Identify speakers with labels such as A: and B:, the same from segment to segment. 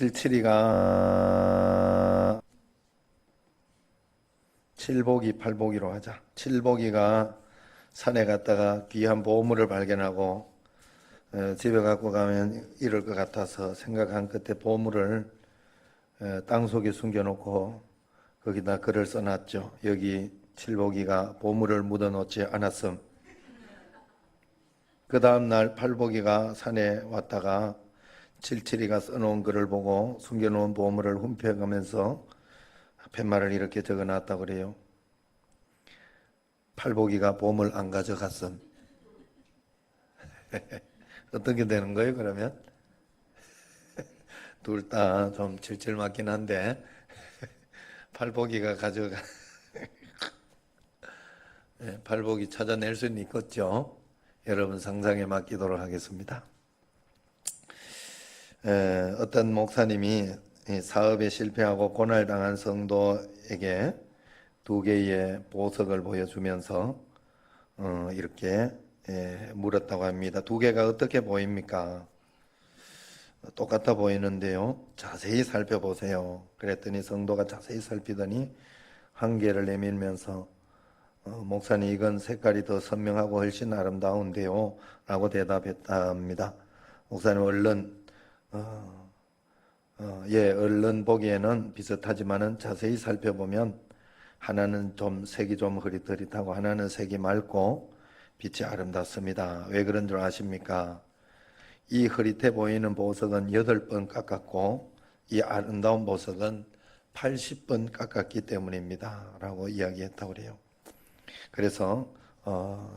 A: 칠칠이가 칠복이 팔복이로 하자. 칠복이가 산에 갔다가 귀한 보물을 발견하고 집에 갖고 가면 이럴 것 같아서 생각한 끝에 보물을 땅속에 숨겨놓고 거기다 글을 써놨죠. 여기 칠복이가 보물을 묻어놓지 않았음. 그 다음날 팔복이가 산에 왔다가 칠칠이가 써놓은 글을 보고 숨겨놓은 보물을 훔쳐가면서 팻말을 이렇게 적어놨다고 그래요. 팔복이가 보물 안 가져갔음. 어떻게 되는 거예요, 그러면? 둘 다 좀 질질 맞긴 한데, 팔복이가 가져가. 팔복이 찾아낼 수는 있겠죠. 여러분 상상에 맡기도록 하겠습니다. 어떤 목사님이 사업에 실패하고 고난당한 성도에게 2개의 보석을 보여주면서 이렇게 물었다고 합니다. 2개가 어떻게 보입니까? 똑같아 보이는데요. 자세히 살펴보세요. 그랬더니 성도가 자세히 살피더니 한 개를 내밀면서 목사님, 이건 색깔이 더 선명하고 훨씬 아름다운데요 라고 대답했답니다. 목사님, 얼른 보기에는 비슷하지만은 자세히 살펴보면 하나는 좀 색이 좀 흐릿흐릿하고 하나는 색이 맑고 빛이 아름답습니다. 왜 그런 줄 아십니까? 이 흐릿해 보이는 보석은 8번 깎았고 이 아름다운 보석은 80번 깎았기 때문입니다 라고 이야기했다고 그래요. 그래서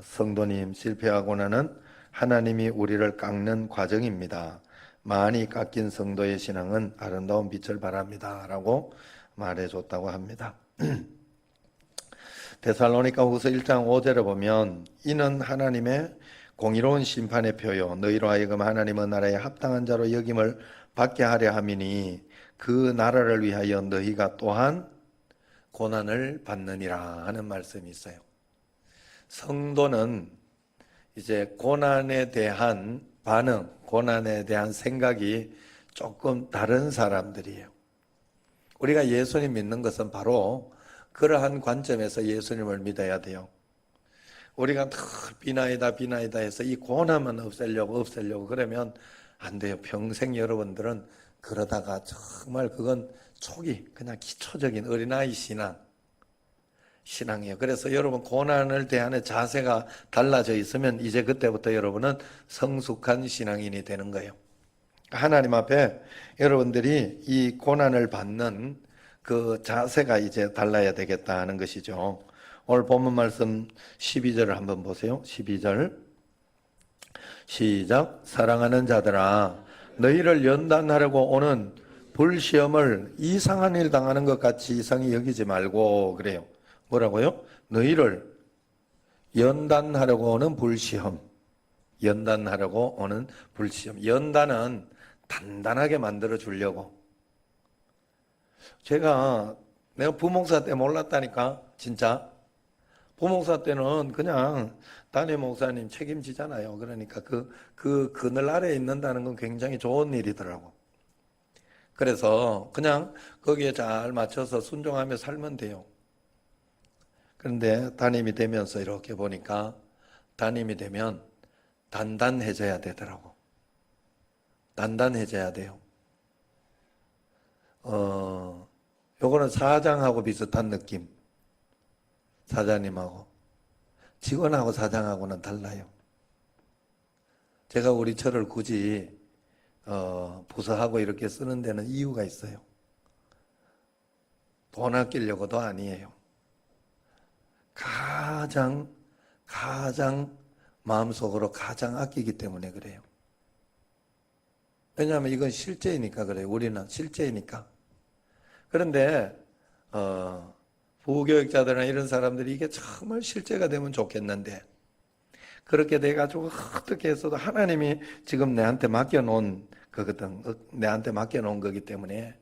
A: 성도님, 실패하고나는 하나님이 우리를 깎는 과정입니다. 많이 깎인 성도의 신앙은 아름다운 빛을 발합니다 라고 말해줬다고 합니다. 데살로니가 후서 1장 5절에 보면 이는 하나님의 공의로운 심판의 표요 너희로 하여금 하나님의 나라에 합당한 자로 여김을 받게 하려 함이니 그 나라를 위하여 너희가 또한 고난을 받느니라 하는 말씀이 있어요. 성도는 이제 고난에 대한 반응, 고난에 대한 생각이 조금 다른 사람들이에요. 우리가 예수님 믿는 것은 바로 그러한 관점에서 예수님을 믿어야 돼요. 우리가 늘 비나이다 해서 이 고난만 없애려고 그러면 안 돼요. 평생 여러분들은 그러다가 정말 그건 초기 그냥 기초적인 어린아이 신앙이에요. 그래서 여러분 고난을 대하는 자세가 달라져 있으면 이제 그때부터 여러분은 성숙한 신앙인이 되는 거예요. 하나님 앞에 여러분들이 이 고난을 받는 그 자세가 이제 달라야 되겠다 하는 것이죠. 오늘 본문 말씀 12절을 한번 보세요. 12절 시작. 사랑하는 자들아 너희를 연단하려고 오는 불시험을 이상한 일 당하는 것 같이 이상히 여기지 말고 그래요. 뭐라고요? 너희를 연단하려고 오는 불시험. 연단하려고 오는 불시험. 연단은 단단하게 만들어 주려고. 내가 부목사 때 몰랐다니까 진짜. 부목사 때는 그냥 담임 목사님 책임지잖아요. 그러니까 그 그늘 아래에 있는다는 건 굉장히 좋은 일이더라고. 그래서 그냥 거기에 잘 맞춰서 순종하며 살면 돼요. 그런데 담임이 되면서 이렇게 보니까 담임이 되면 단단해져야 되더라고. 단단해져야 돼요. 요거는 사장하고 비슷한 느낌. 사장님하고. 직원하고 사장하고는 달라요. 제가 우리 철을 굳이 부서하고 이렇게 쓰는 데는 이유가 있어요. 돈 아끼려고도 아니에요. 가장 마음속으로 가장 아끼기 때문에 그래요. 왜냐하면 이건 실제이니까 그래요. 우리는 실제이니까. 그런데 부교육자들이나 이런 사람들이 이게 정말 실제가 되면 좋겠는데 그렇게 돼가지고 어떻게 해서도 하나님이 지금 내한테 맡겨놓은 거거든. 내한테 맡겨놓은 거기 때문에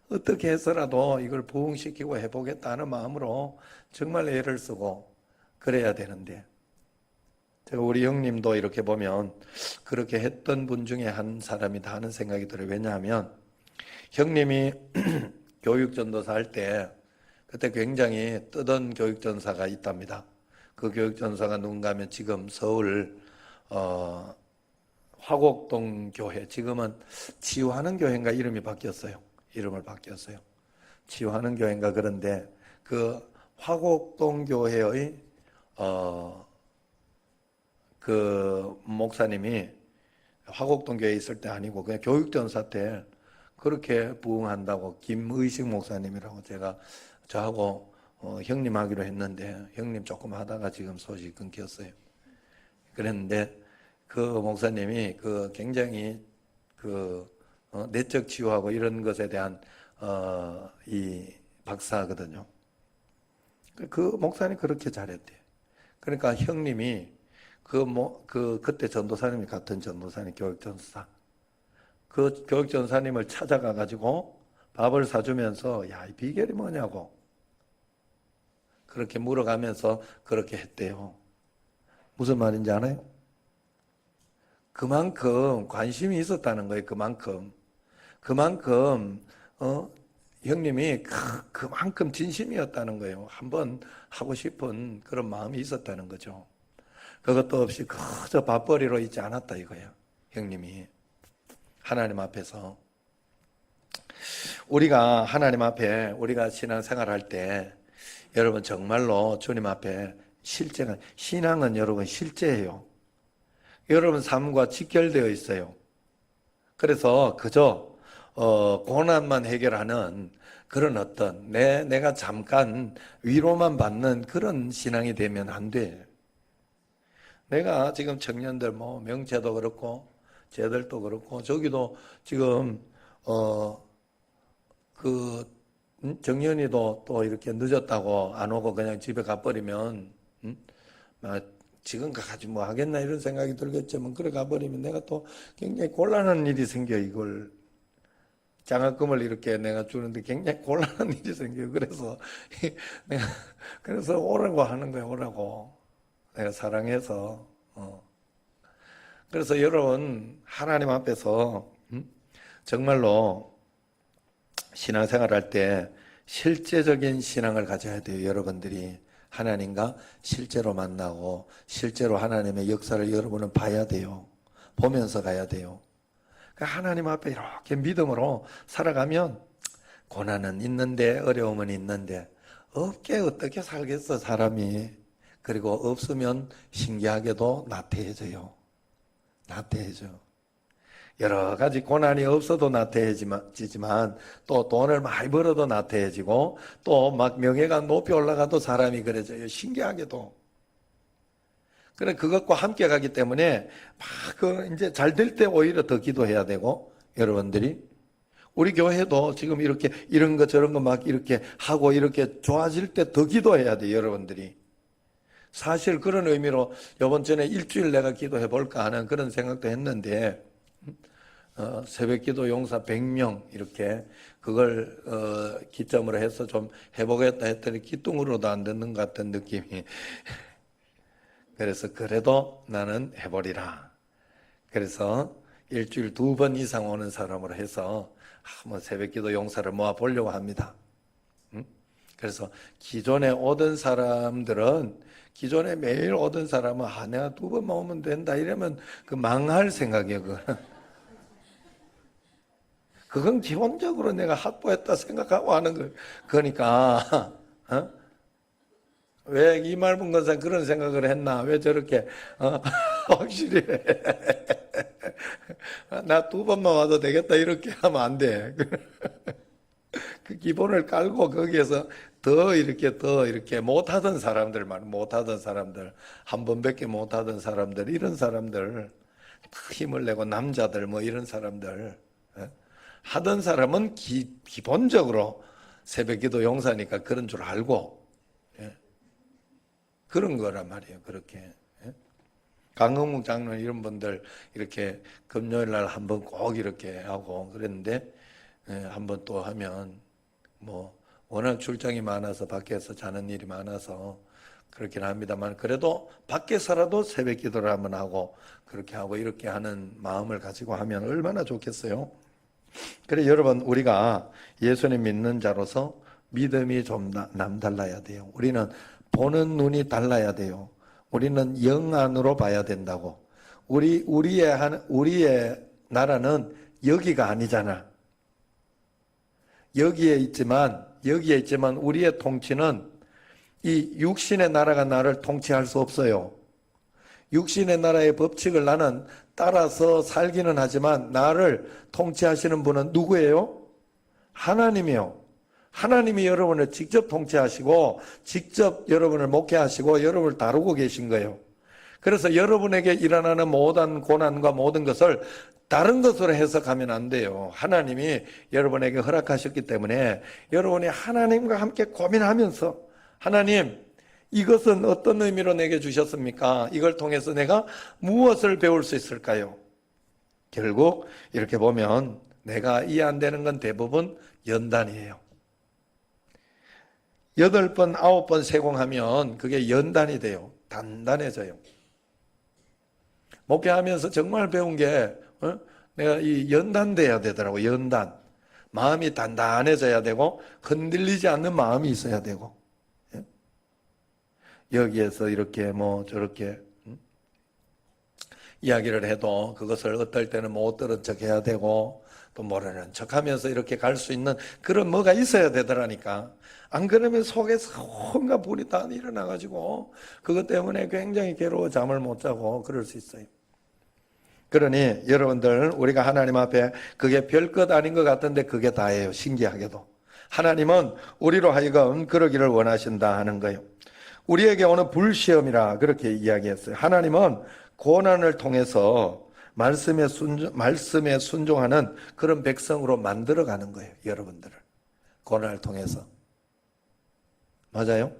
A: 어떻게 해서라도 이걸 부흥시키고 해보겠다는 마음으로 정말 애를 쓰고 그래야 되는데 제가 우리 형님도 이렇게 보면 그렇게 했던 분 중에 한 사람이다 하는 생각이 들어요. 왜냐하면 형님이 교육전도사 할 때 그때 굉장히 뜨던 교육전사가 있답니다. 그 교육전사가 누군가 하면 지금 서울 화곡동 교회, 지금은 치유하는 교회인가 이름이 바뀌었어요. 이름을 바뀌었어요. 치유하는 교회인가. 그런데 그 화곡동 교회의 그 목사님이 화곡동 교회에 있을 때 아니고 그냥 교육전사 때 그렇게 부흥한다고, 김의식 목사님이라고, 저하고 형님 하기로 했는데 형님 조금 하다가 지금 소식이 끊겼어요. 그랬는데 그 목사님이 그 굉장히 그 내적 치유하고 이런 것에 대한 이 박사거든요. 그 목사님 그렇게 잘했대요. 그러니까 형님이 그때 전도사님이, 같은 전도사님, 교육전사, 그 교육전사님을 찾아가 가지고 밥을 사주면서 야, 이 비결이 뭐냐고 그렇게 물어가면서 그렇게 했대요. 무슨 말인지 아나요? 그만큼 관심이 있었다는 거예요. 그만큼 형님이 그만큼 진심이었다는 거예요. 한번 하고 싶은 그런 마음이 있었다는 거죠. 그것도 없이 그저 밥벌이로 있지 않았다 이거예요. 형님이 하나님 앞에서, 우리가 하나님 앞에 우리가 신앙생활할 때 여러분 정말로 주님 앞에 실제가, 신앙은 여러분 실제예요. 여러분 삶과 직결되어 있어요. 그래서 그저 고난만 해결하는 그런 어떤 내가 잠깐 위로만 받는 그런 신앙이 되면 안 돼. 내가 지금 청년들 뭐 명체도 그렇고 쟤들도 그렇고 저기도 지금 정연이도 또 이렇게 늦었다고 안 오고 그냥 집에 가버리면 지금 가지 뭐 하겠나 이런 생각이 들겠지만, 그래 가버리면 내가 또 굉장히 곤란한 일이 생겨. 이걸 장학금을 이렇게 내가 주는데 굉장히 곤란한 일이 생겨요. 그래서 오라고 하는 거예요. 오라고. 내가 사랑해서. 그래서 여러분 하나님 앞에서 정말로 신앙생활할 때 실제적인 신앙을 가져야 돼요. 여러분들이 하나님과 실제로 만나고 실제로 하나님의 역사를 여러분은 봐야 돼요. 보면서 가야 돼요. 그러니까 하나님 앞에 이렇게 믿음으로 살아가면 고난은 있는데 어려움은 있는데 없게 어떻게 살겠어 사람이. 그리고 없으면 신기하게도 나태해져요. 여러 가지 고난이 없어도 나태해지지만 또 돈을 많이 벌어도 나태해지고 또 막 명예가 높이 올라가도 사람이 그래져요. 신기하게도. 그래, 그것과 함께 가기 때문에 이제 잘 될 때 오히려 더 기도해야 되고, 여러분들이 우리 교회도 지금 이렇게 이런 거 저런 거 막 이렇게 하고 이렇게 좋아질 때 더 기도해야 돼요. 여러분들이. 사실 그런 의미로 이번 전에 일주일 내가 기도해 볼까 하는 그런 생각도 했는데, 새벽기도 용사 100명 이렇게 그걸 기점으로 해서 좀 해보겠다 했더니 기뚱으로도 안 듣는 것 같은 느낌이. 그래서 그래도 나는 해보리라. 그래서 일주일 2번 이상 오는 사람으로 해서 뭐 새벽기도 용사를 모아 보려고 합니다. 그래서 기존에 매일 오던 사람은 내가 2번만 오면 된다 이러면 그 망할 생각이에요. 그건 기본적으로 내가 확보했다 생각하고 하는 거예요. 그러니까 왜 이말분 권사 그런 생각을 했나? 왜 저렇게 확실히 나 2번만 와도 되겠다 이렇게 하면 안 돼. 그 기본을 깔고 거기에서 더 이렇게 못하던 사람들, 한 번밖에 못하던 사람들, 이런 사람들 힘을 내고 남자들 뭐 이런 사람들 하던 사람은 기본적으로 새벽기도 용사니까 그런 줄 알고 그런 거란 말이에요. 그렇게 강흥묵 장로님 이런 분들 이렇게 금요일 날 한번 꼭 이렇게 하고 그랬는데, 한번 또 하면 뭐 워낙 출장이 많아서 밖에서 자는 일이 많아서 그렇긴 합니다만, 그래도 밖에서라도 새벽 기도를 한번 하고 그렇게 하고 이렇게 하는 마음을 가지고 하면 얼마나 좋겠어요. 그래 여러분 우리가 예수님 믿는 자로서 믿음이 좀 남달라야 돼요. 우리는 보는 눈이 달라야 돼요. 우리는 영 안으로 봐야 된다고. 우리의 나라는 여기가 아니잖아. 여기에 있지만 우리의 통치는 이 육신의 나라가 나를 통치할 수 없어요. 육신의 나라의 법칙을 나는 따라서 살기는 하지만 나를 통치하시는 분은 누구예요? 하나님이요. 하나님이 여러분을 직접 통치하시고 직접 여러분을 목회하시고 여러분을 다루고 계신 거예요. 그래서 여러분에게 일어나는 모든 고난과 모든 것을 다른 것으로 해석하면 안 돼요. 하나님이 여러분에게 허락하셨기 때문에 여러분이 하나님과 함께 고민하면서 하나님 이것은 어떤 의미로 내게 주셨습니까? 이걸 통해서 내가 무엇을 배울 수 있을까요? 결국 이렇게 보면 내가 이해 안 되는 건 대부분 연단이에요. 8번, 9번 세공하면 그게 연단이 돼요. 단단해져요. 목회하면서 정말 배운 게 내가 이 연단돼야 되더라고. 연단. 마음이 단단해져야 되고 흔들리지 않는 마음이 있어야 되고 여기에서 이렇게 저렇게 이야기를 해도 그것을 어떨 때는 못 들은 척 해야 되고 또 모르는 척 하면서 이렇게 갈 수 있는 그런 뭐가 있어야 되더라니까. 안 그러면 속에서 온갖 불이 다 일어나가지고 그것 때문에 굉장히 괴로워 잠을 못 자고 그럴 수 있어요. 그러니 여러분들 우리가 하나님 앞에 그게 별것 아닌 것 같은데 그게 다예요. 신기하게도. 하나님은 우리로 하여금 그러기를 원하신다 하는 거예요. 우리에게 오는 불시험이라 그렇게 이야기했어요. 하나님은 고난을 통해서 말씀에 순종하는 그런 백성으로 만들어가는 거예요. 여러분들을. 고난을 통해서. 맞아요?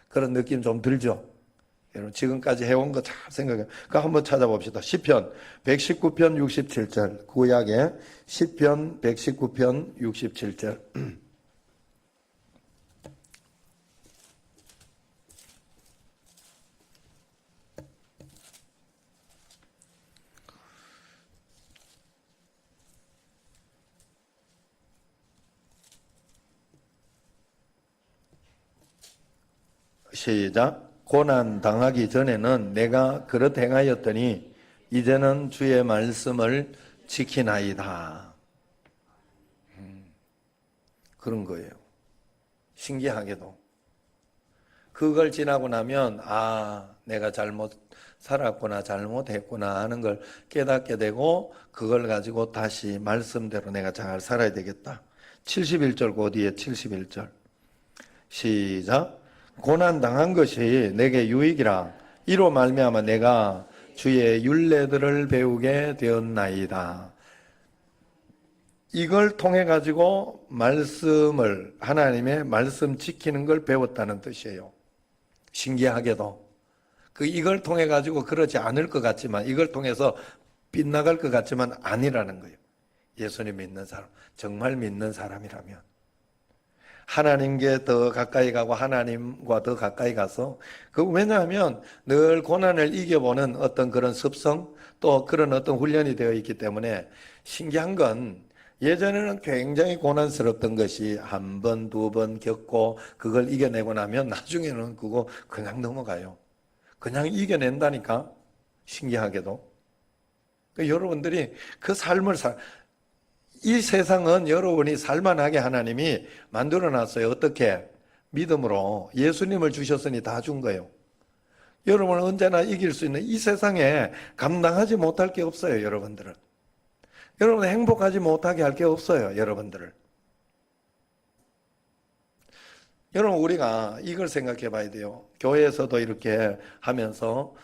A: 그런 느낌 좀 들죠? 여러분 지금까지 해온 거 잘 생각해요. 그거 한번 찾아봅시다. 시편 119편 67절 구약의 시편 119편 67절 시작. 고난 당하기 전에는 내가 그릇 행하였더니 이제는 주의 말씀을 지키나이다. 그런 거예요. 신기하게도. 그걸 지나고 나면 내가 잘못 살았구나 잘못했구나 하는 걸 깨닫게 되고 그걸 가지고 다시 말씀대로 내가 잘 살아야 되겠다. 71절 그 뒤에 71절 시작. 고난 당한 것이 내게 유익이라 이로 말미암아 내가 주의 율례들을 배우게 되었나이다. 이걸 통해 가지고 말씀을 하나님의 말씀 지키는 걸 배웠다는 뜻이에요. 신기하게도 이걸 통해 가지고 그러지 않을 것 같지만 이걸 통해서 빗나갈 것 같지만 아니라는 거예요. 예수님 믿는 사람, 정말 믿는 사람이라면 하나님께 더 가까이 가고 하나님과 더 가까이 가서 왜냐하면 늘 고난을 이겨보는 어떤 그런 습성 또 그런 어떤 훈련이 되어 있기 때문에 신기한 건 예전에는 굉장히 고난스럽던 것이 한 번, 두 번 겪고 그걸 이겨내고 나면 나중에는 그거 그냥 넘어가요. 그냥 이겨낸다니까 신기하게도. 여러분들이 그 삶을 이 세상은 여러분이 살만하게 하나님이 만들어놨어요. 어떻게? 믿음으로 예수님을 주셨으니 다 준 거예요. 여러분은 언제나 이길 수 있는 이 세상에 감당하지 못할 게 없어요. 여러분들은. 여러분 행복하지 못하게 할 게 없어요. 여러분들을. 여러분 우리가 이걸 생각해 봐야 돼요. 교회에서도 이렇게 하면서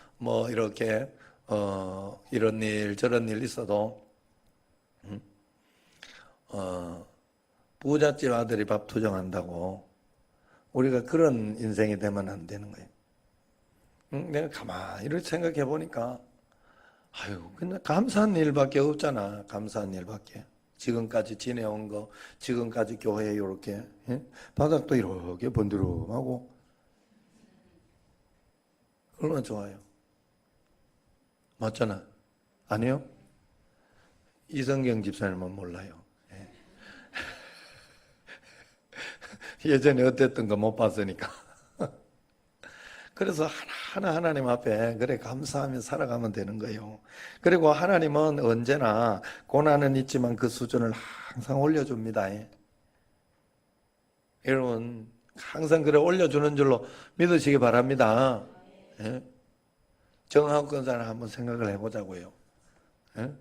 A: 이렇게 이런 일 저런 일 있어도 부잣집 아들이 밥 투정한다고 우리가 그런 인생이 되면 안 되는 거예요. 내가 가만히 이렇게 생각해 보니까 그냥 감사한 일밖에 없잖아. 감사한 일밖에. 지금까지 지내온 거, 지금까지 교회에 이렇게 바닥도 이렇게 번드름하고 얼마나 좋아요. 맞잖아. 아니요? 이성경 집사님은 몰라요. 예전에 어땠던 거 못 봤으니까. 그래서 하나하나 하나님 앞에 그래 감사하며 살아가면 되는 거예요. 그리고 하나님은 언제나 고난은 있지만 그 수준을 항상 올려줍니다. 여러분 항상 그래 올려주는 줄로 믿으시기 바랍니다. 예? 정하고 권사를 한번 생각을 해보자고요. 예?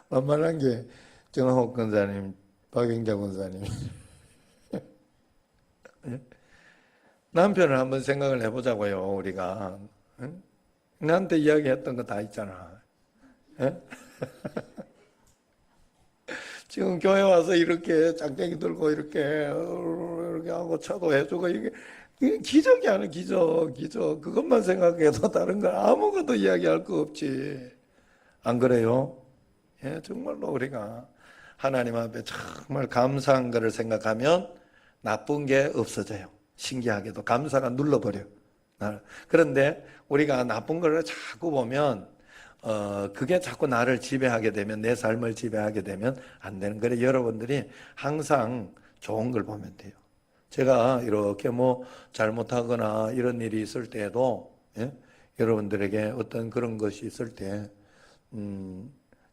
A: 만만한 게 정하고 권사님, 박영자 권사님. 예? 남편을 한번 생각을 해보자고요. 우리가 예? 나한테 이야기했던 거 다 있잖아. 예? 지금 교회 와서 이렇게 짱짱이 들고 이렇게 하고 차도해주고 이게 기적이 아니야. 기적. 그것만 생각해도 다른 건 아무것도 이야기할 거 없지. 안 그래요? 예, 정말로 우리가 하나님 앞에 정말 감사한 것을 생각하면 나쁜 게 없어져요. 신기하게도 감사가 눌러버려. 그런데 우리가 나쁜 걸 자꾸 보면 그게 자꾸 나를 지배하게 되면, 내 삶을 지배하게 되면 안 되는 거예요. 여러분들이 항상 좋은 걸 보면 돼요. 제가 이렇게 뭐 잘못하거나 이런 일이 있을 때에도 예? 여러분들에게 어떤 그런 것이 있을 때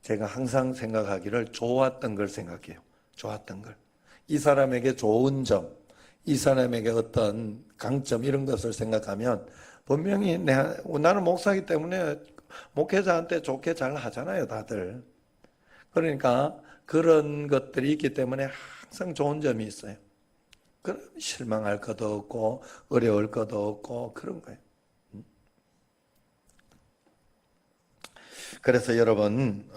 A: 제가 항상 생각하기를 좋았던 걸 생각해요. 좋았던 걸. 이 사람에게 좋은 점, 이 사람에게 어떤 강점 이런 것을 생각하면 분명히 나는 목사이기 때문에 목회자한테 좋게 잘 하잖아요, 다들. 그러니까 그런 것들이 있기 때문에 항상 좋은 점이 있어요. 그럼 실망할 것도 없고 어려울 것도 없고 그런 거예요. 그래서 여러분,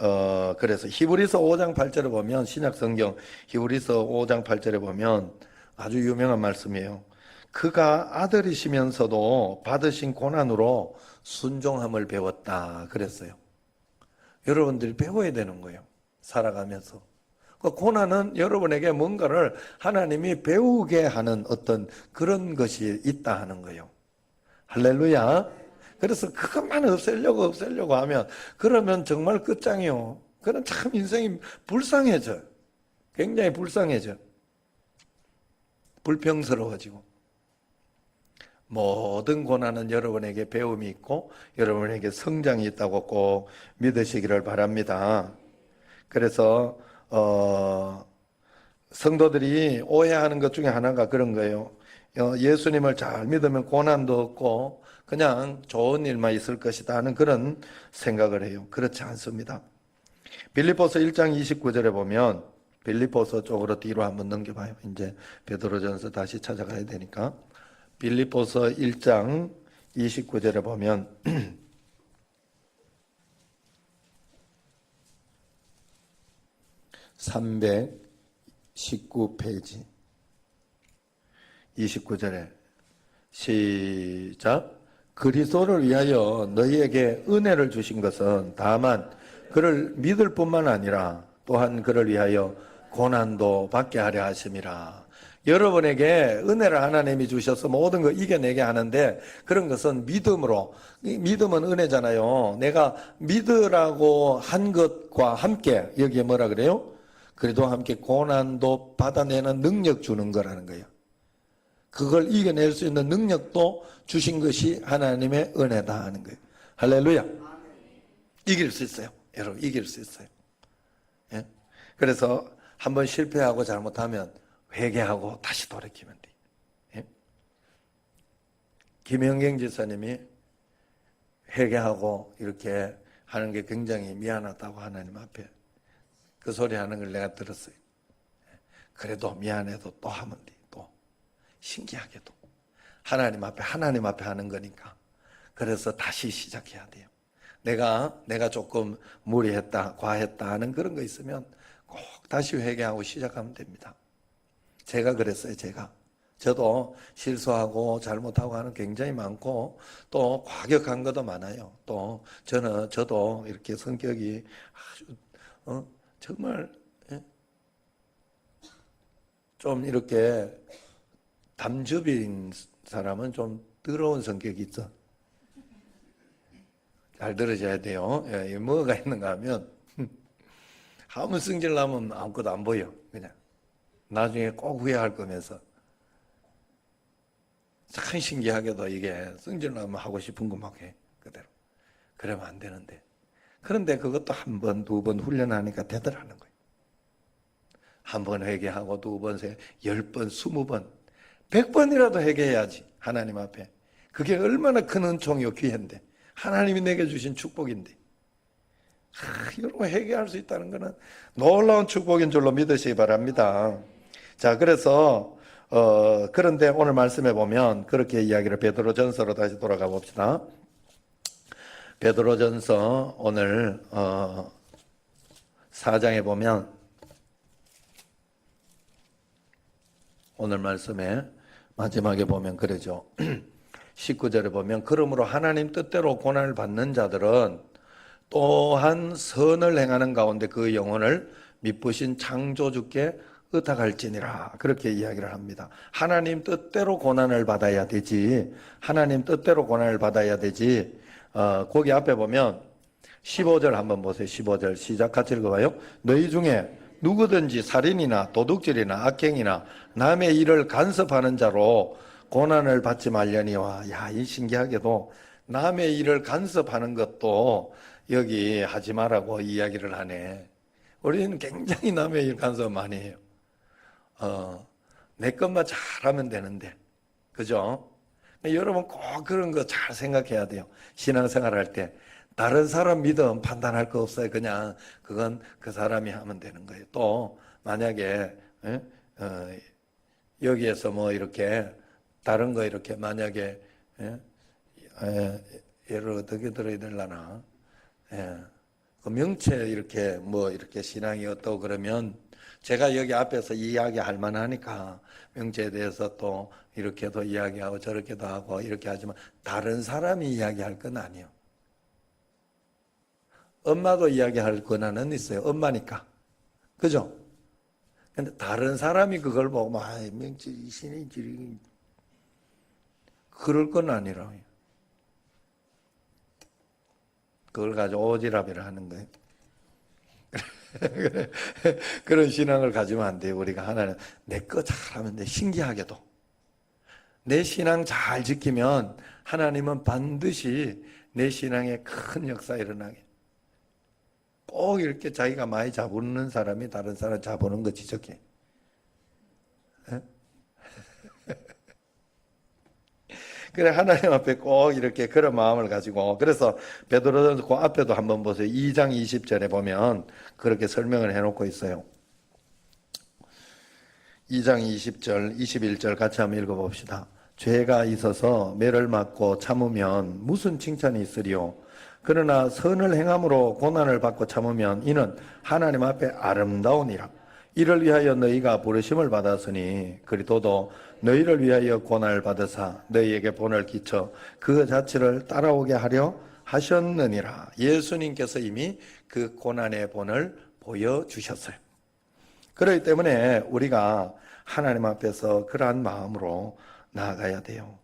A: 그래서 히브리서 5장 8절에 보면, 신약 성경 히브리서 5장 8절에 보면 아주 유명한 말씀이에요. 그가 아들이시면서도 받으신 고난으로 순종함을 배웠다 그랬어요. 여러분들이 배워야 되는 거예요. 살아가면서. 그 고난은 여러분에게 뭔가를 하나님이 배우게 하는 어떤 그런 것이 있다 하는 거예요. 할렐루야. 그래서 그것만 없애려고 하면 그러면 정말 끝장이요. 그럼 참 인생이 불쌍해져. 굉장히 불쌍해져. 불평스러워지고. 모든 고난은 여러분에게 배움이 있고 여러분에게 성장이 있다고 꼭 믿으시기를 바랍니다. 그래서 성도들이 오해하는 것 중에 하나가 그런 거예요. 예수님을 잘 믿으면 고난도 없고 그냥 좋은 일만 있을 것이다 하는 그런 생각을 해요. 그렇지 않습니다. 빌립보서 1장 29절에 보면, 빌립보서 쪽으로 뒤로 한번 넘겨봐요. 이제 베드로전서 다시 찾아가야 되니까. 빌립보서 1장 29절에 보면 319페이지 29절에 시작. 그리스도를 위하여 너희에게 은혜를 주신 것은 다만 그를 믿을 뿐만 아니라 또한 그를 위하여 고난도 받게 하려 하심이라. 여러분에게 은혜를 하나님이 주셔서 모든 거 이겨내게 하는데 그런 것은 믿음으로, 믿음은 은혜잖아요. 내가 믿으라고 한 것과 함께 여기에 뭐라 그래요? 그래도 함께 고난도 받아내는 능력 주는 거라는 거예요. 그걸 이겨낼 수 있는 능력도 주신 것이 하나님의 은혜다 하는 거예요. 할렐루야. 이길 수 있어요. 여러분 이길 수 있어요. 예? 그래서 한번 실패하고 잘못하면 회개하고 다시 돌이키면 돼요. 예? 김영경 지사님이 회개하고 이렇게 하는 게 굉장히 미안하다고 하나님 앞에 그 소리 하는 걸 내가 들었어요. 그래도 미안해도 또 하면 돼. 또 신기하게도 하나님 앞에 하는 거니까. 그래서 다시 시작해야 돼요. 내가 조금 무리했다, 과했다 하는 그런 거 있으면 꼭 다시 회개하고 시작하면 됩니다. 제가 그랬어요. 저도 실수하고 잘못하고 하는 굉장히 많고 또 과격한 것도 많아요. 또 저도 이렇게 성격이 아주 정말 좀 이렇게 담즙인 사람은 좀 더러운 성격이 있어. 잘 들으셔야 돼요. 뭐가 있는가 하면 아무 승질 나면 아무것도 안 보여. 그냥 나중에 꼭 후회할 거면서. 참 신기하게도 이게 승질나면 하고 싶은 거 막 해. 그대로. 그러면 안 되는데. 그런데 그것도 한 번, 두 번 훈련하니까 되더라는 거예요. 한 번 회개하고 두 번, 10번, 20번, 100번이라도 회개해야지. 하나님 앞에. 그게 얼마나 큰 은총이요, 귀한데. 하나님이 내게 주신 축복인데. 여러분 회개할 수 있다는 것은 놀라운 축복인 줄로 믿으시기 바랍니다. 자, 그래서 그런데 오늘 말씀해 보면 그렇게 이야기를 베드로전서로 다시 돌아가 봅시다. 베드로전서 오늘 4장에 보면 오늘 말씀에 마지막에 보면 그러죠. 19절에 보면 그러므로 하나님 뜻대로 고난을 받는 자들은 또한 선을 행하는 가운데 그 영혼을 미쁘신 창조주께 의탁할지니라. 그렇게 이야기를 합니다. 하나님 뜻대로 고난을 받아야 되지. 하나님 뜻대로 고난을 받아야 되지. 거기 앞에 보면 15절 한번 보세요. 15절 시작 같이 읽어봐요. 너희 중에 누구든지 살인이나 도둑질이나 악행이나 남의 일을 간섭하는 자로 고난을 받지 말려니와. 야, 이 신기하게도 남의 일을 간섭하는 것도 여기 하지 말라고 이야기를 하네. 우리는 굉장히 남의 일 간섭 많이 해요. 내 것만 잘하면 되는데. 그죠? 여러분 꼭 그런 거 잘 생각해야 돼요. 신앙생활 할 때. 다른 사람 믿음 판단할 거 없어요. 그냥 그건 그 사람이 하면 되는 거예요. 또 만약에 여기에서 뭐 이렇게 다른 거 이렇게 만약에 예를 어떻게 들어야 되려나? 그 명체 이렇게 뭐 이렇게 신앙이 어떠고 그러면 제가 여기 앞에서 이야기할 만하니까 명체에 대해서 또 이렇게도 이야기하고 저렇게도 하고 이렇게 하지만 다른 사람이 이야기할 건 아니에요. 엄마도 이야기할 권한은 있어요. 엄마니까. 그죠? 근데 다른 사람이 그걸 보고 막 명체 이 신이 그럴 건 아니라고요. 그걸 가지고 오지랖이라 하는 거예요. 그런 신앙을 가지면 안 돼요. 우리가 하나는 내 거 잘하면 돼. 신기하게도 내 신앙 잘 지키면 하나님은 반드시 내 신앙에 큰 역사 일어나게. 꼭 이렇게 자기가 많이 잡는 사람이 다른 사람 잡는 거 지적해. 그래 하나님 앞에 꼭 이렇게 그런 마음을 가지고 그래서 베드로전서 그 앞에도 한번 보세요. 2장 20절에 보면 그렇게 설명을 해놓고 있어요. 2장 20절 21절 같이 한번 읽어봅시다. 죄가 있어서 매를 맞고 참으면 무슨 칭찬이 있으리요. 그러나 선을 행함으로 고난을 받고 참으면 이는 하나님 앞에 아름다우니라. 이를 위하여 너희가 부르심을 받았으니 그리스도도 너희를 위하여 고난을 받으사 너희에게 본을 끼쳐 그 자체를 따라오게 하려 하셨느니라. 예수님께서 이미 그 고난의 본을 보여주셨어요. 그렇기 때문에 우리가 하나님 앞에서 그러한 마음으로 나아가야 돼요.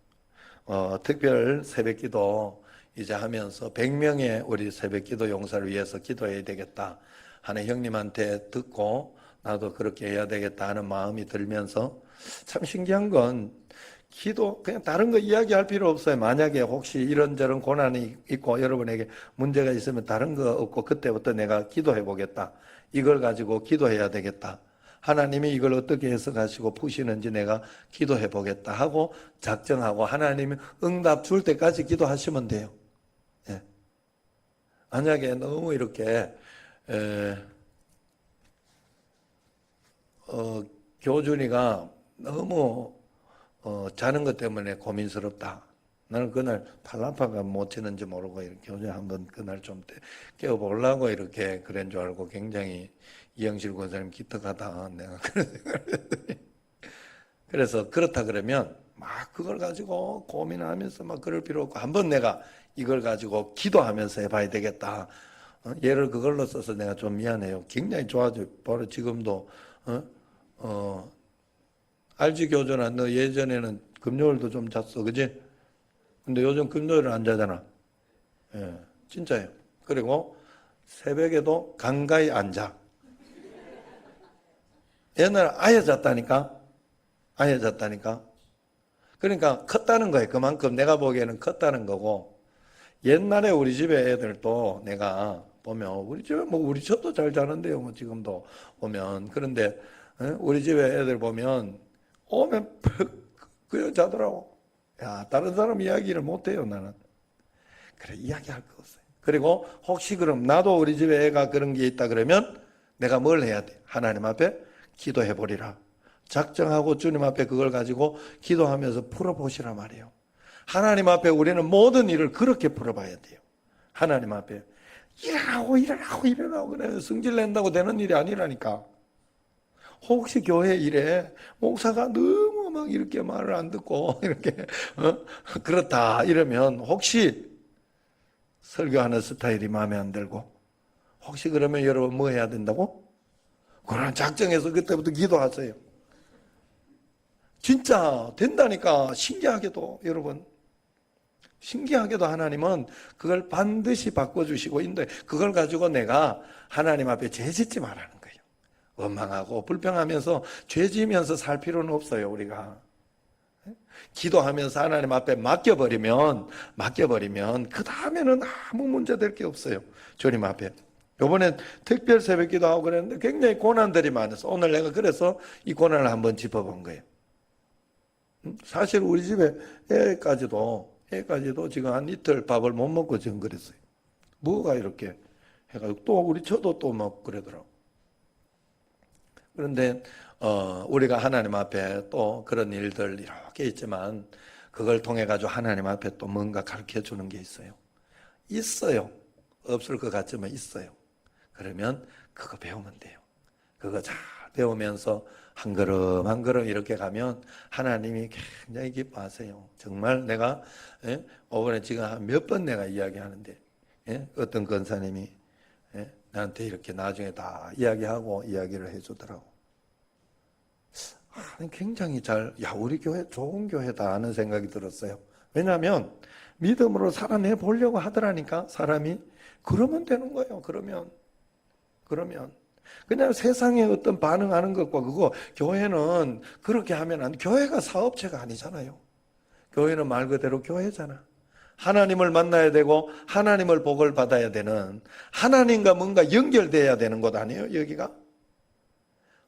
A: 특별 새벽기도 이제 하면서 100명의 우리 새벽기도 용사를 위해서 기도해야 되겠다 하는 형님한테 듣고 나도 그렇게 해야 되겠다 하는 마음이 들면서 참 신기한 건 기도 그냥 다른 거 이야기할 필요 없어요. 만약에 혹시 이런저런 고난이 있고 여러분에게 문제가 있으면 다른 거 없고 그때부터 내가 기도해 보겠다. 이걸 가지고 기도해야 되겠다. 하나님이 이걸 어떻게 해석하시고 푸시는지 내가 기도해 보겠다 하고 작정하고 하나님이 응답 줄 때까지 기도하시면 돼요. 예. 만약에 너무 이렇게 교준이가 너무 자는 것 때문에 고민스럽다. 나는 그날 팔라파가 못 치는지 모르고 이렇게 교준 한번 그날 좀 깨워보려고 이렇게 그런 줄 알고 굉장히 이영실 권사님 기특하다 내가 그런 생각을 했더니 그래서 그렇다 그러면 막 그걸 가지고 고민하면서 막 그럴 필요 없고 한번 내가 이걸 가지고 기도하면서 해봐야 되겠다. 예를 그걸로 써서 내가 좀 미안해요. 굉장히 좋아져. 바로 지금도 알지 교준아, 너 예전에는 금요일도 좀 잤어, 그지? 근데 요즘 금요일은 안 자잖아. 예, 진짜예요. 그리고 새벽에도 간가히 안 자. 옛날에 아예 잤다니까. 아예 잤다니까. 그러니까 컸다는 거예요. 그만큼 내가 보기에는 컸다는 거고. 옛날에 우리 집에 애들도 내가 보면 우리 집에 뭐 우리 저도 잘 자는데요. 뭐 지금도 보면. 그런데 우리 집에 애들 보면 오면 그냥 자더라고. 야, 다른 사람 이야기를 못 해요, 나는. 그래, 이야기할 거 없어요. 그리고 혹시 그럼 나도 우리 집에 애가 그런 게 있다 그러면 내가 뭘 해야 돼? 하나님 앞에 기도해 보리라. 작정하고 주님 앞에 그걸 가지고 기도하면서 풀어보시라 말이에요. 하나님 앞에 우리는 모든 일을 그렇게 풀어봐야 돼요. 하나님 앞에 일어나고 그래 성질 낸다고 되는 일이 아니라니까. 혹시 교회 일에 목사가 너무 막 이렇게 말을 안 듣고 이렇게 그렇다 이러면 혹시 설교하는 스타일이 마음에 안 들고 혹시 그러면 여러분 뭐 해야 된다고? 그런 작정해서 그때부터 기도하세요. 진짜 된다니까. 신기하게도 여러분, 신기하게도 하나님은 그걸 반드시 바꿔주시고 있는데 그걸 가지고 내가 하나님 앞에 죄짓지 말라는 거예요. 원망하고 불평하면서 죄지면서 살 필요는 없어요. 우리가 기도하면서 하나님 앞에 맡겨버리면 그 다음에는 아무 문제 될 게 없어요. 주님 앞에. 이번에 특별 새벽 기도하고 그랬는데 굉장히 고난들이 많아서 오늘 내가 그래서 이 고난을 한번 짚어본 거예요. 사실 우리 집에 애까지도 지금 한 이틀 밥을 못 먹고 지금 그랬어요. 뭐가 이렇게 해가지고 또 우리 저도 또 막 그러더라고. 그런데 우리가 하나님 앞에 또 그런 일들 이렇게 있지만 그걸 통해 가지고 하나님 앞에 또 뭔가 가르쳐 주는 게 있어요. 있어요. 없을 것 같지만 있어요. 그러면 그거 배우면 돼요. 그거 잘 배우면서 한 걸음 한 걸음 이렇게 가면 하나님이 굉장히 기뻐하세요. 정말 내가 이번에 지금 한 몇 번 내가 이야기하는데 어떤 권사님이 나한테 이렇게 나중에 다 이야기하고 이야기를 해주더라고. 굉장히 우리 교회 좋은 교회다 하는 생각이 들었어요. 왜냐하면 믿음으로 살아내 보려고 하더라니까 사람이. 그러면 되는 거예요. 그러면 그냥 세상에 어떤 반응하는 것과 그거 교회는 그렇게 하면 안 돼. 교회가 사업체가 아니잖아요. 교회는 말 그대로 교회잖아. 하나님을 만나야 되고 하나님을 복을 받아야 되는 하나님과 뭔가 연결돼야 되는 곳 아니에요 여기가?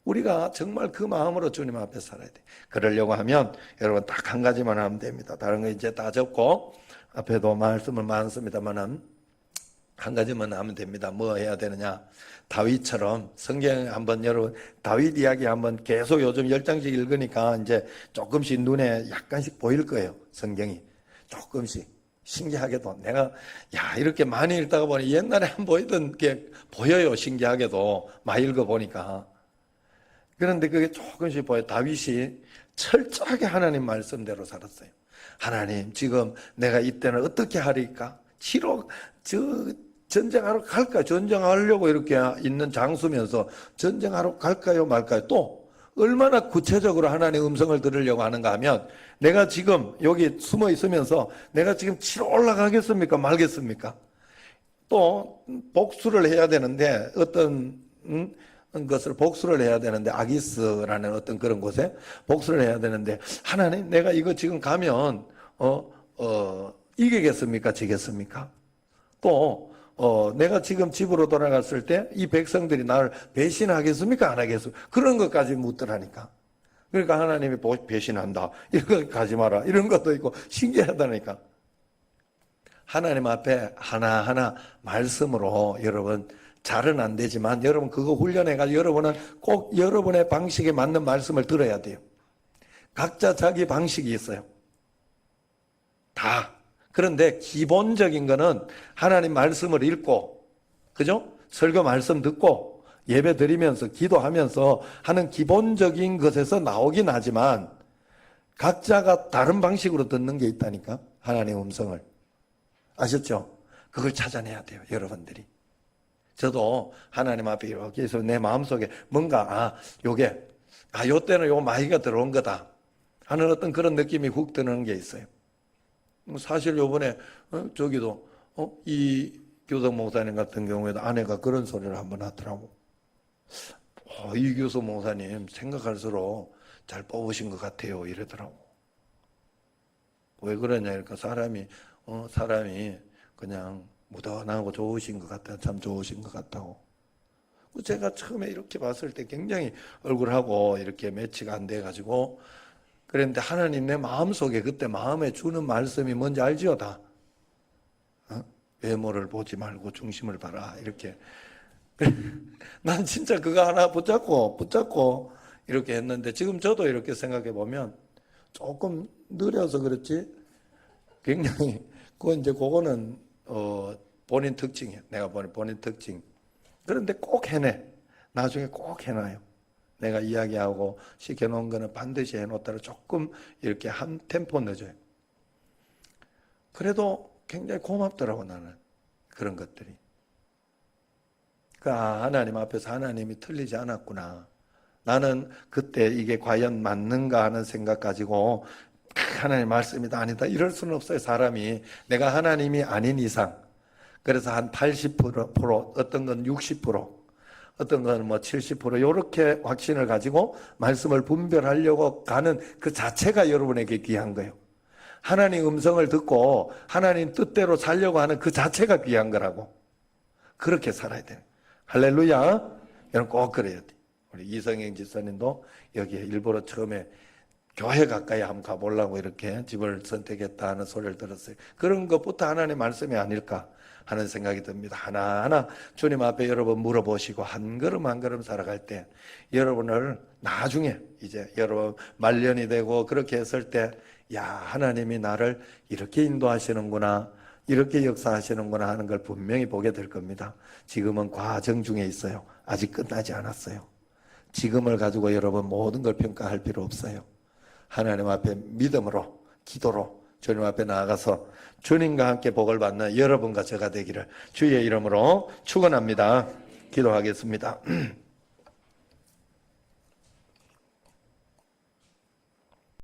A: 우리가 정말 그 마음으로 주님 앞에 살아야 돼. 그러려고 하면 여러분 딱 한 가지만 하면 됩니다. 다른 거 이제 다 적고 앞에도 말씀을 많습니다만 한 가지만 하면 됩니다. 뭐 해야 되느냐? 다윗처럼 성경 한번 여러분 다윗 이야기 한번 계속 요즘 10장씩 읽으니까 이제 조금씩 눈에 약간씩 보일 거예요. 성경이 조금씩. 신기하게도 내가 이렇게 많이 읽다가 보니 옛날에 한 보이던 게 보여요. 신기하게도 많이 읽어보니까. 그런데 그게 조금씩 보여요. 다윗이 철저하게 하나님 말씀대로 살았어요. 하나님 지금 내가 이때는 어떻게 하리까? 전쟁하러 갈까? 전쟁하려고 이렇게 있는 장수면서 전쟁하러 갈까요? 말까요? 또 얼마나 구체적으로 하나님의 음성을 들으려고 하는가 하면 내가 지금 여기 숨어 있으면서 내가 지금 치러 올라가겠습니까? 말겠습니까? 또 복수를 해야 되는데 어떤 것을 복수를 해야 되는데 아기스라는 어떤 그런 곳에 복수를 해야 되는데 하나님 내가 이거 지금 가면 이기겠습니까? 지겠습니까? 또 내가 지금 집으로 돌아갔을 때 이 백성들이 나를 배신하겠습니까? 안 하겠습니까? 그런 것까지 묻더라니까. 그러니까 하나님이 배신한다. 이런 거 가지 마라. 이런 것도 있고 신기하다니까. 하나님 앞에 하나하나 말씀으로 여러분 잘은 안 되지만 여러분 그거 훈련해가지고 여러분은 꼭 여러분의 방식에 맞는 말씀을 들어야 돼요. 각자 자기 방식이 있어요. 다. 그런데 기본적인 거는 하나님 말씀을 읽고, 그죠? 설교 말씀 듣고, 예배 드리면서, 기도하면서 하는 기본적인 것에서 나오긴 하지만, 각자가 다른 방식으로 듣는 게 있다니까? 하나님의 음성을. 아셨죠? 그걸 찾아내야 돼요, 여러분들이. 저도 하나님 앞에 이렇게 해서 내 마음속에 뭔가, 요때는 요 마이가 들어온 거다. 하는 어떤 그런 느낌이 훅 드는 게 있어요. 사실 요번에 저기도 이 교덕 목사님 같은 경우에도 아내가 그런 소리를 한번 하더라고. 이규수 목사님 생각할수록 잘 뽑으신 것 같아요 이러더라고. 왜 그러냐 그러니까 사람이 그냥 무던하고 좋으신 것 같다. 참 좋으신 것 같다고. 제가 처음에 이렇게 봤을 때 굉장히 얼굴하고 이렇게 매치가 안 돼가지고 그랬는데 하나님 내 마음속에 그때 마음에 주는 말씀이 뭔지 알지요 다. 외모를 보지 말고 중심을 봐라 이렇게. 난 진짜 그거 하나 붙잡고 이렇게 했는데 지금 저도 이렇게 생각해 보면 조금 느려서 그렇지 굉장히 그거는 본인 특징이에요. 내가 보는 본인 특징. 그런데 꼭 해내. 나중에 꼭 해놔요. 내가 이야기하고 시켜놓은 거는 반드시 해놓다가 조금 이렇게 한 템포 늦어요. 그래도 굉장히 고맙더라고 나는 그런 것들이. 하나님 앞에서 하나님이 틀리지 않았구나. 나는 그때 이게 과연 맞는가 하는 생각 가지고 하나님 말씀이다 아니다 이럴 수는 없어요. 사람이 내가 하나님이 아닌 이상. 그래서 한 80% 어떤 건 60% 어떤 건 뭐 70% 이렇게 확신을 가지고 말씀을 분별하려고 가는 그 자체가 여러분에게 귀한 거예요. 하나님 음성을 듣고 하나님 뜻대로 살려고 하는 그 자체가 귀한 거라고. 그렇게 살아야 돼요. 할렐루야. 여러분 꼭 그래야 돼. 우리 이성영 집사님도 여기에 일부러 처음에 교회 가까이 한번 가보려고 이렇게 집을 선택했다 하는 소리를 들었어요. 그런 것부터 하나님의 말씀이 아닐까 하는 생각이 듭니다. 하나하나 주님 앞에 여러분 물어보시고 한 걸음 한 걸음 살아갈 때 여러분을 나중에 이제 여러분 말년이 되고 그렇게 했을 때 야, 하나님이 나를 이렇게 인도하시는구나, 이렇게 역사하시는구나 하는 걸 분명히 보게 될 겁니다. 지금은 과정 중에 있어요. 아직 끝나지 않았어요. 지금을 가지고 여러분 모든 걸 평가할 필요 없어요. 하나님 앞에 믿음으로, 기도로 주님 앞에 나아가서 주님과 함께 복을 받는 여러분과 제가 되기를 주의 이름으로 축원합니다. 기도하겠습니다.